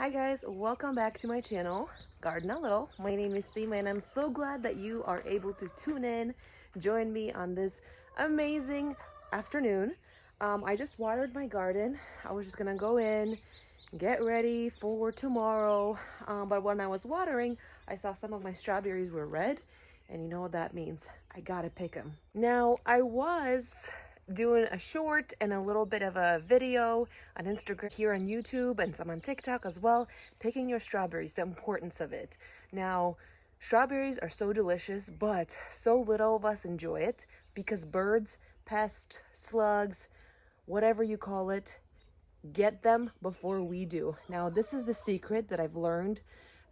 Hi guys, welcome back to my channel, Garden a Little. My name is Seema and I'm so glad that you are able to tune in, join me on this amazing afternoon. I just watered my garden. I was just gonna go in, get ready for tomorrow. But when I was watering, I saw some of my strawberries were red, and you know what that means. I gotta pick them. Now, I was doing a short and a little bit of a video on Instagram, here on YouTube, and some on TikTok as well, picking your strawberries, the importance of it. Now, strawberries are so delicious, but so little of us enjoy it because birds, pests, slugs, whatever you call it, get them before we do. Now, this is the secret that I've learned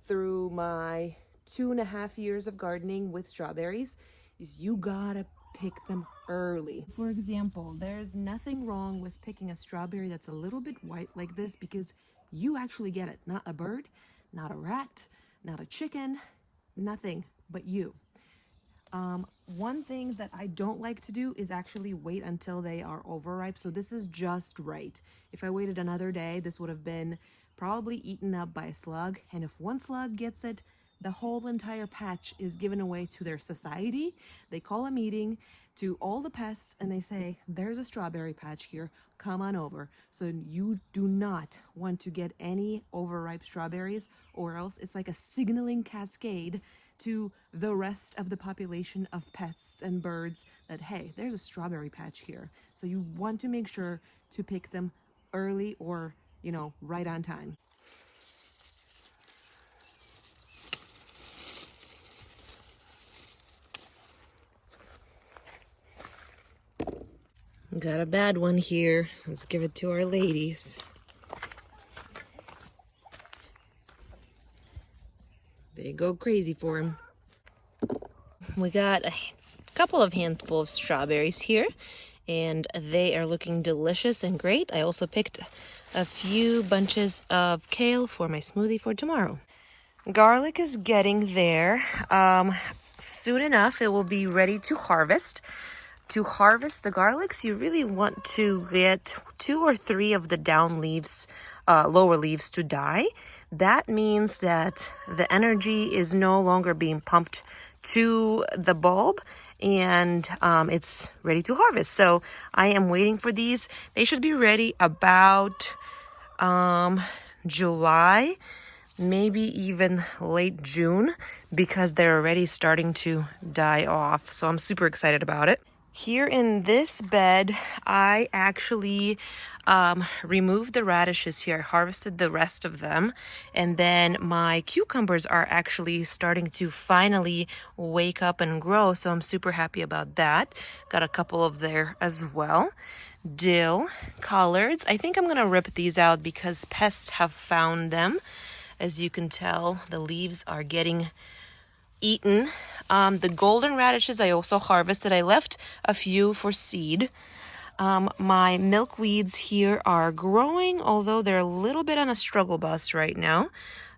through my 2.5 years of gardening with strawberries, is you gotta pick them early. For example, there's nothing wrong with picking a strawberry that's a little bit white like this because you actually get it. Not a bird, not a rat, not a chicken, nothing but you. One thing that I don't like to do is actually wait until they are overripe. So this is just right. If I waited another day, this would have been probably eaten up by a slug. And if one slug gets it, the whole entire patch is given away to their society. They call a meeting to all the pests and they say, there's a strawberry patch here, come on over. So you do not want to get any overripe strawberries, or else it's like a signaling cascade to the rest of the population of pests and birds that, hey, there's a strawberry patch here. So you want to make sure to pick them early, or, you know, right on time. Got a bad one here. Let's give it to our ladies. They go crazy for him. We got a couple of handfuls of strawberries here, and they are looking delicious and great. I also picked a few bunches of kale for my smoothie for tomorrow. Garlic is getting there. Soon enough, it will be ready to harvest. To harvest the garlics, you really want to get 2 or 3 of the down leaves, lower leaves to die. That means that the energy is no longer being pumped to the bulb, and it's ready to harvest. So I am waiting for these. They should be ready about July, maybe even late June, because they're already starting to die off. So I'm super excited about it. Here in this bed, I actually removed the radishes here. I harvested the rest of them. And then my cucumbers are actually starting to finally wake up and grow. So I'm super happy about that. Got a couple of there as well. Dill, collards. I think I'm going to rip these out because pests have found them. As you can tell, the leaves are getting eaten. The golden radishes I also harvested. I left a few for seed. My milkweeds here are growing, although they're a little bit on a struggle bus right now.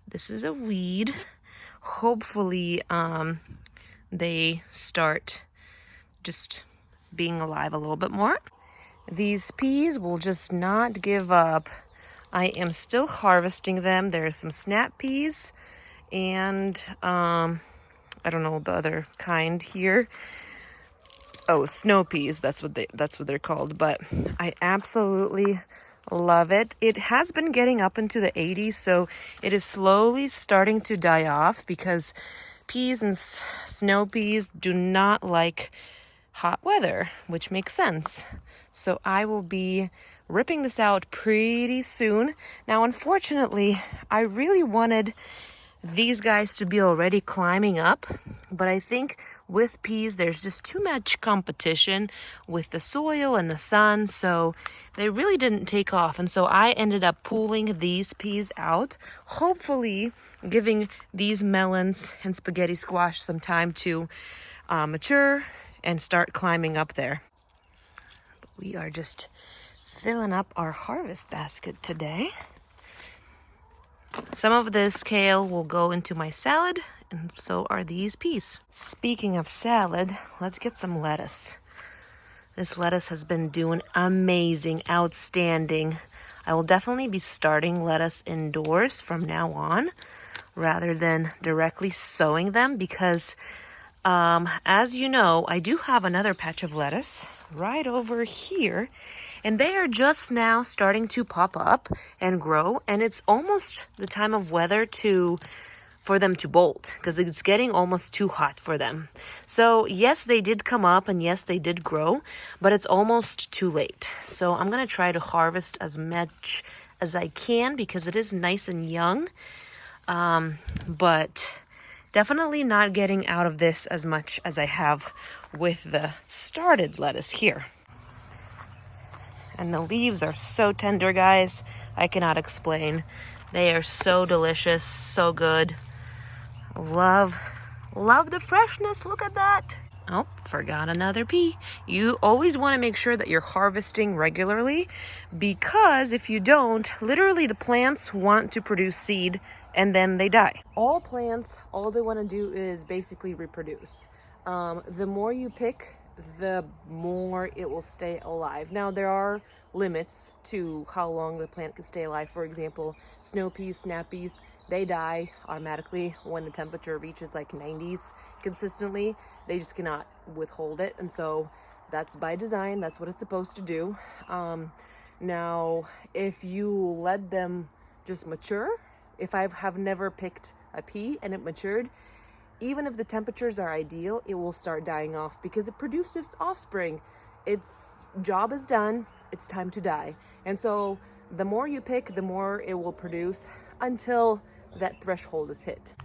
This is a weed. Hopefully, they start just being alive a little bit more. These peas will just not give up. I am still harvesting them. There are some snap peas and I don't know the other kind here. Oh, snow peas, that's what they're called. But I absolutely love it. It has been getting up into the 80s, so it is slowly starting to die off because peas and snow peas do not like hot weather, which makes sense. So I will be ripping this out pretty soon. Now, unfortunately, I really wanted these guys to be already climbing up, but I think with peas there's just too much competition with the soil and the sun, so they really didn't take off. And so I ended up pulling these peas out, hopefully giving these melons and spaghetti squash some time to mature and start climbing up there. We are just filling up our harvest basket today. Some of this kale will go into my salad, and so are these peas. Speaking of salad, let's get some lettuce. This lettuce has been doing amazing, outstanding. I will definitely be starting lettuce indoors from now on rather than directly sowing them because as you know, I do have another patch of lettuce right over here, and they are just now starting to pop up and grow, and it's almost the time of weather for them to bolt because it's getting almost too hot for them. So yes, they did come up and yes, they did grow, but it's almost too late. So I'm going to try to harvest as much as I can because it is nice and young, but definitely not getting out of this as much as I have with the started lettuce here. And the leaves are so tender, guys. I cannot explain. They are so delicious, so good. Love the freshness. Look at that. Oh, forgot another pea. You always want to make sure that you're harvesting regularly because if you don't, literally the plants want to produce seed and then they die. All plants, all they want to do is basically reproduce. The more you pick, the more it will stay alive. Now, there are limits to how long the plant can stay alive. For example, snow peas, snap peas, they die automatically when the temperature reaches like 90s consistently. They just cannot withhold it. And so that's by design. That's what it's supposed to do. Now, if you let them just mature, if I have never picked a pea and it matured, even if the temperatures are ideal, it will start dying off because it produced its offspring. Its job is done. It's time to die. And so the more you pick, the more it will produce until that threshold is hit.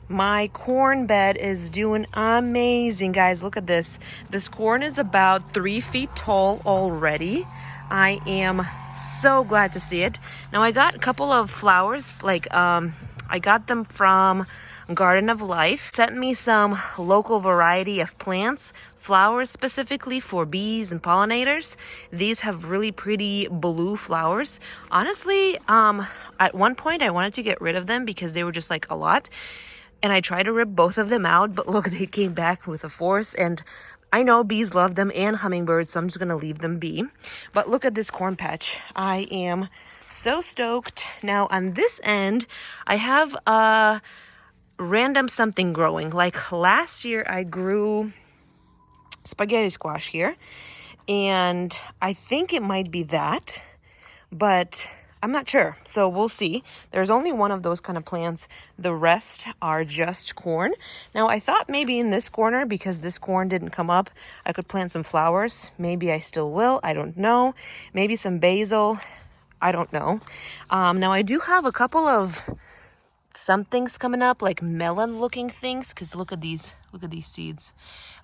My corn bed is doing amazing, guys. Look at this. This corn is about 3 feet tall already. I am so glad to see it. Now I got a couple of flowers, I got them from Garden of Life. Sent me some local variety of plants, flowers specifically for bees and pollinators. These have really pretty blue flowers. Honestly, at one point I wanted to get rid of them because they were just like a lot. And I tried to rip both of them out, but look, they came back with a force. And I know bees love them and hummingbirds, so I'm just going to leave them be. But look at this corn patch. I am so stoked. Now on this end, I have a random something growing. Like last year, I grew spaghetti squash here, and I think it might be that, but I'm not sure. So we'll see. There's only one of those kind of plants. The rest are just corn. Now I thought maybe in this corner, because this corn didn't come up, I could plant some flowers. Maybe I still will. I don't know. Maybe some basil. I don't know. Now I do have a couple of something's coming up, like melon looking things, because look at these seeds,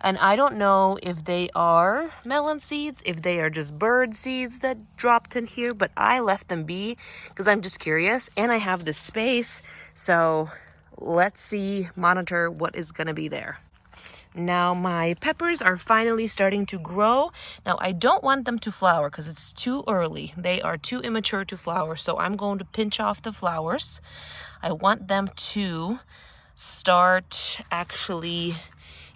and I don't know if they are melon seeds, if they are just bird seeds that dropped in here, but I left them be because I'm just curious, and I have this space, so let's see, monitor what is going to be there. Now my peppers are finally starting to grow. Now I don't want them to flower because it's too early. They are too immature to flower, so I'm going to pinch off the flowers. I want them to start actually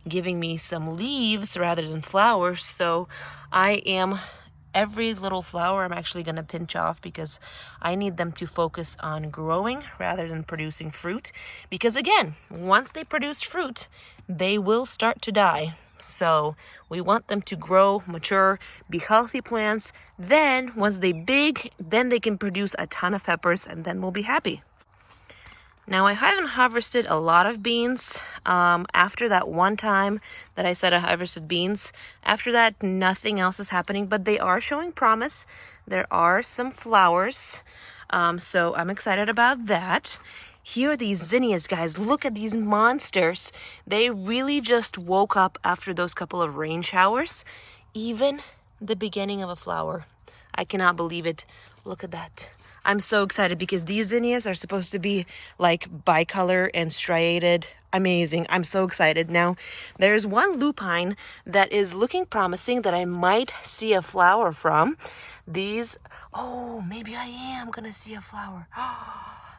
giving me some leaves rather than flowers. So every little flower I'm actually going to pinch off because I need them to focus on growing rather than producing fruit. Because again, once they produce fruit, they will start to die. So we want them to grow, mature, be healthy plants. Then once they big, then they can produce a ton of peppers, and then we'll be happy. Now, I haven't harvested a lot of beans. After that one time that I said I harvested beans, after that, nothing else is happening, but they are showing promise. There are some flowers, so I'm excited about that. Here are these zinnias, guys. Look at these monsters. They really just woke up after those couple of rain showers. Even the beginning of a flower. I cannot believe it. Look at that. I'm so excited because these zinnias are supposed to be like bicolor and striated. Amazing. I'm so excited. Now, there's one lupine that is looking promising that I might see a flower from. Maybe I am going to see a flower.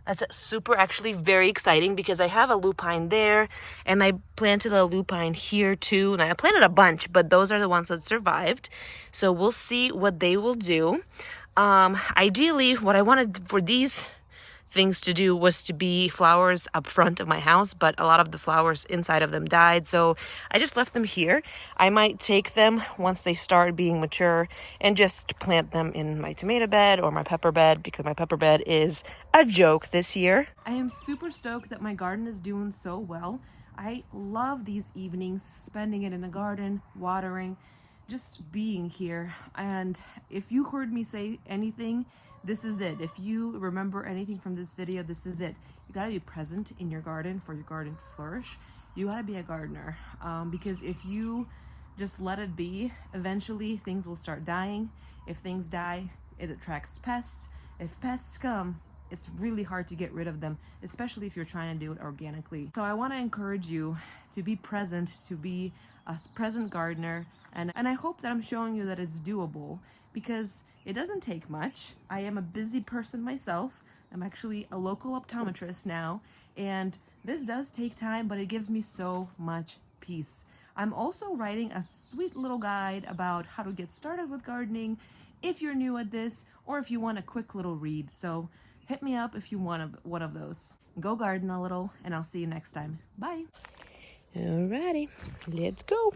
That's super, actually very exciting because I have a lupine there and I planted a lupine here too. And I planted a bunch, but those are the ones that survived. So we'll see what they will do. Ideally, what I wanted for these things to do was to be flowers up front of my house, but a lot of the flowers inside of them died, so I just left them here. I might take them once they start being mature and just plant them in my tomato bed or my pepper bed, because my pepper bed is a joke this year. I am super stoked that my garden is doing so well. I love these evenings, spending it in the garden, watering, just being here. And if you heard me say anything, this is it. If you remember anything from this video, this is it. You gotta be present in your garden for your garden to flourish. You gotta be a gardener, because if you just let it be, eventually things will start dying. If things die, it attracts pests. If pests come, it's really hard to get rid of them, especially if you're trying to do it organically. So I want to encourage you to be present, to be a present gardener, and I hope that I'm showing you that it's doable, because it doesn't take much. I am a busy person myself. I'm actually a local optometrist now, and this does take time, but it gives me so much peace. I'm also writing a sweet little guide about how to get started with gardening if you're new at this, or if you want a quick little read. So hit me up if you want one of those. Go garden a little, and I'll see you next time. Bye. Alrighty, let's go.